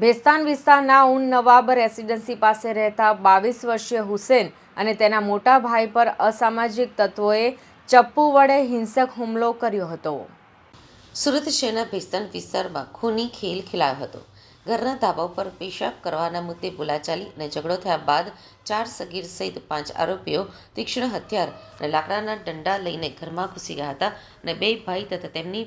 ભેસ્તાન વિસ્તારના ઉન નવાબ રેસિડેન્સી પાસે રહેતા 22 વર્ષીય હુસેન અને તેના મોટા ભાઈ પર અસામાજિક તત્વોએ ચપ્પુ વડે હિંસક હુમલો કર્યો હતો। સુરત શહેરના ભેસ્તાન વિસ્તારમાં ખૂની ખેલ ખેલાયો હતો। ઘરના ધાબા ઉપર પેશાબ કરવાના મુદ્દે બોલાચાલી અને ઝઘડો થયા બાદ 4 સગીર સહિત 5 આરોપીઓ તીક્ષ્ણ હથિયાર અને લાકડાના દંડા લઈને ઘરમાં ઘૂસી ગયા હતા અને 2 ભાઈ તથા તેમની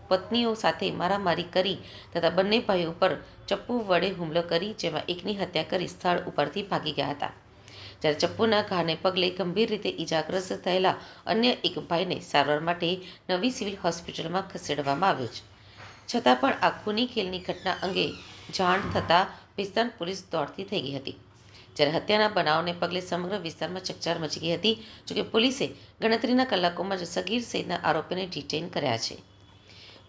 પત્નીઓ સાથે મારામારી કરી તથા બંને ભાઈઓ પર ચપ્પુ વડે હુમલો કરી, જેમાં એકની હત્યા કરી સ્થળ ઉપરથી ભાગી ગયા હતા। જ્યારે ચપ્પુના ઘાને પગલે ગંભીર રીતે ઈજાગ્રસ્ત થયેલા અન્ય એક ભાઈને સારવાર માટે નવી સિવિલ હોસ્પિટલમાં ખસેડવામાં આવ્યો છે। છતાં પણ આ ખૂની ખેલની ઘટના અંગે જાણ થતાં ભેસ્તાન પોલીસ દોડતી થઈ ગઈ હતી। જ્યારે હત્યાના બનાવને પગલે સમગ્ર વિસ્તારમાં ચકચાર મચી ગઈ હતી। જોકે પોલીસે ગણતરીના કલાકોમાં જ સગીર સહિતના આરોપીને ડિટેઇન કર્યા છે।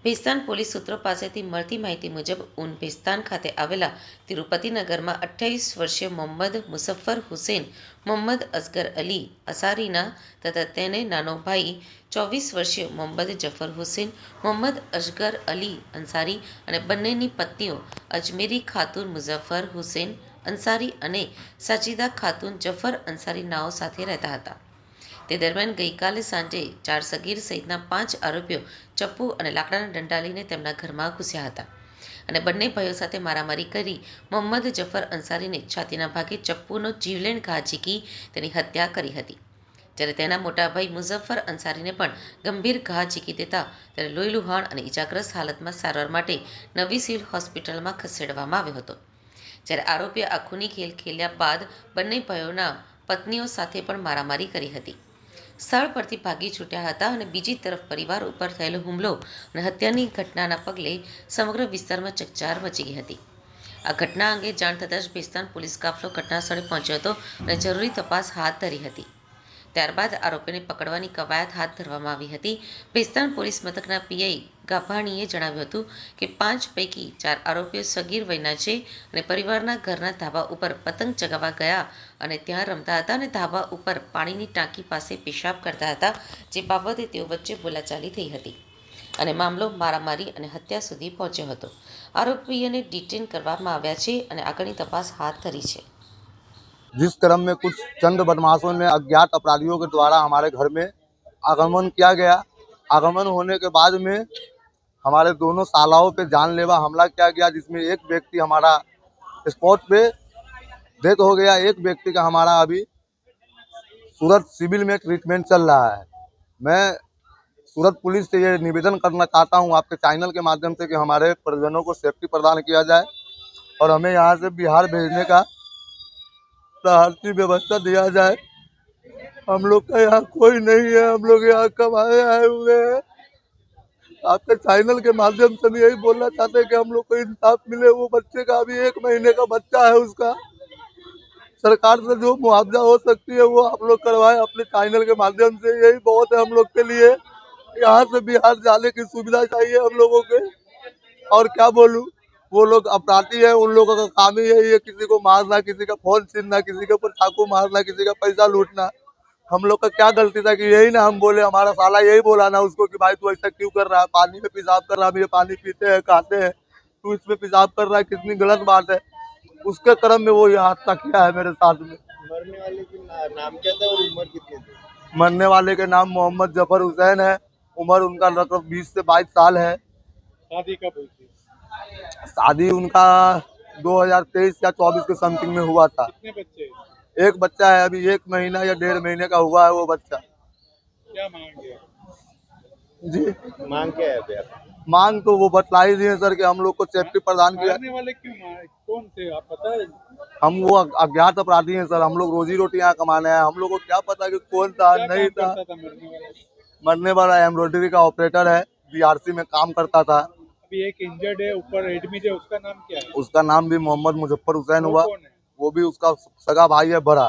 ભેસ્તાન પોલીસ સૂત્રો પાસેથી મળતી માહિતી મુજબ ઉન ભેસ્તાન ખાતે આવેલા તિરુપતિનગરમાં 28 વર્ષીય મોહમ્મદ મુઝફ્ફર હુસૈન મોહમ્મદ અસગર અલી અંસારીના તથા તેને નાનો ભાઈ 24 વર્ષીય મોહમ્મદ જફર હુસૈન મોહમ્મદ અસગર અલી અંસારી અને બંનેની પત્નીઓ અજમેરી ખાતુન મુઝફ્ફર હુસૈન અંસારી અને સાજિદા ખાતુન જફર અંસારી નાઓ સાથે રહેતા હતા। તે દરમિયાન ગઈકાલે સાંજે 4 સગીર સહિતના 5 આરોપીઓ ચપ્પુ અને લાકડાના દંડા લઈને તેમના ઘરમાં ઘૂસ્યા હતા અને બંને ભાઈઓ સાથે મારામારી કરી મોહમ્મદ જફર અંસારીને છાતીના ભાગે ચપ્પુનો જીવલેણ ઘા ઝીકી તેની હત્યા કરી હતી। જ્યારે તેના મોટા ભાઈ મુઝફ્ફર અંસારીને પણ ગંભીર ઘા ઝીકી દેતા તેને લોહીલુહાણ અને ઈજાગ્રસ્ત હાલતમાં સારવાર માટે નવી સિવિલ હોસ્પિટલમાં ખસેડવામાં આવ્યો હતો। જ્યારે આરોપીએ આ ખૂની ખેલ ખેલ્યા બાદ બંને ભાઈઓના પત્નીઓ સાથે પણ મારામારી કરી હતી, સ્થળ પરથી ભાગી છૂટ્યા હતા અને બીજી તરફ પરિવાર ઉપર થયેલો હુમલો અને હત્યાની ઘટનાના પગલે સમગ્ર વિસ્તારમાં ચકચાર મચી ગઈ હતી। આ ઘટના અંગે જાણ થતાં જ ભેસ્તાન પોલીસ કાફલો ઘટનાસ્થળે પહોંચ્યો હતો અને જરૂરી તપાસ હાથ ધરી હતી। ત્યારબાદ આરોપીને પકડવાની કવાયત હાથ ધરવામાં આવી હતી। ભેસ્તાન પોલીસ મથકના પીઆઈ ગાભાણીએ જણાવ્યું હતું કે 5 પૈકી 4 આરોપીઓ સગીર વયના છે અને પરિવારના ઘરના ધાબા ઉપર પતંગ ચગાવવા ગયા અને ત્યાં રમતા હતા અને ધાબા ઉપર પાણીની ટાંકી પાસે પેશાબ કરતા હતા, જે બાબતે તેઓ વચ્ચે બોલાચાલી થઈ હતી અને મામલો મારામારી અને હત્યા સુધી પહોંચ્યો હતો। આરોપીઓને ડિટેન કરવામાં આવ્યા છે અને આગળની તપાસ હાથ ધરી છે। जिस क्रम में कुछ चंद बदमाशों ने अज्ञात अपराधियों के द्वारा हमारे घर में आगमन किया गया। आगमन होने के बाद में हमारे दोनों सालाओं पे जानलेवा हमला किया गया, जिसमें एक व्यक्ति हमारा स्पॉट पे डेथ हो गया। एक व्यक्ति का हमारा अभी सूरत सिविल में ट्रीटमेंट चल रहा है। मैं सूरत पुलिस से ये निवेदन करना चाहता हूँ आपके चैनल के माध्यम से कि हमारे परिजनों को सेफ्टी प्रदान किया जाए और हमें यहाँ से बिहार भेजने का सहायता व्यवस्था दिया जाए। हम लोग का यहाँ कोई नहीं है, हम लोग यहाँ कमाए आए हुए हैं। आपके चैनल के माध्यम से भी यही बोलना चाहते हैं कि हम लोग को इंसाफ मिले। वो बच्चे का अभी 1 महीने का बच्चा है, उसका सरकार से जो मुआवजा हो सकती है वो आप लोग करवाएं अपने चैनल के माध्यम से। यही बहुत है हम लोग के लिए। यहाँ से बिहार जाने की सुविधा चाहिए हम लोगों के। और क्या बोलूँ, वो लोग अपराधी है, उन लोगों का काम ही यही है, किसी को मारना, किसी का फोन छीनना, किसी के ऊपर चाकू मारना, किसी का पैसा लूटना। हम लोग का क्या गलती था कि यही ना हम बोले, हमारा साला यही बोला ना उसको कि भाई तू ऐसा क्यों कर रहा है, पानी में पेशाब कर रहा है, हम ये पानी पीते हैं खाते हैं, तू इसमें पेशाब कर रहा है, कितनी गलत बात है। उसके क्रम में वो ये हादसा किया है मेरे साथ में। मरने वाले का नाम क्या था और उम्र कितनी थी? मरने वाले के नाम मोहम्मद जफर हुसैन है। उम्र उनका लगभग 20 से 22 साल है। शादी कब हुई थी? शादी उनका 2023 या 24 के समथिंग में हुआ था। कितने बच्चे? एक बच्चा है, अभी 1 महीना या 1.5 महीने का हुआ है वो बच्चा। क्या मांग है? जी, मांग क्या है अभी आप? मांग तो वो बतला ही दिए सर कि हम लोग को सेफ्टी प्रदान किया। मारने वाले क्यों मारे? कौन थे आप पता है? हम वो अज्ञात अपराधी हैं सर। हम लोग रोजी रोटी यहाँ कमाने आए, हम लोग को क्या पता कि कौन था क्या नहीं काम था। करता था मरने वाला? मरने वाला एम्ब्रॉयडरी का ऑपरेटर है, बीआरसी में काम करता था। अभी एक इंजर्ड है, ऊपर एडमिट है, उसका नाम क्या है? उसका नाम भी मोहम्मद मुजफ्फर हुसैन वो हुआ। कौन है? वो भी उसका सगा भाई है बड़ा।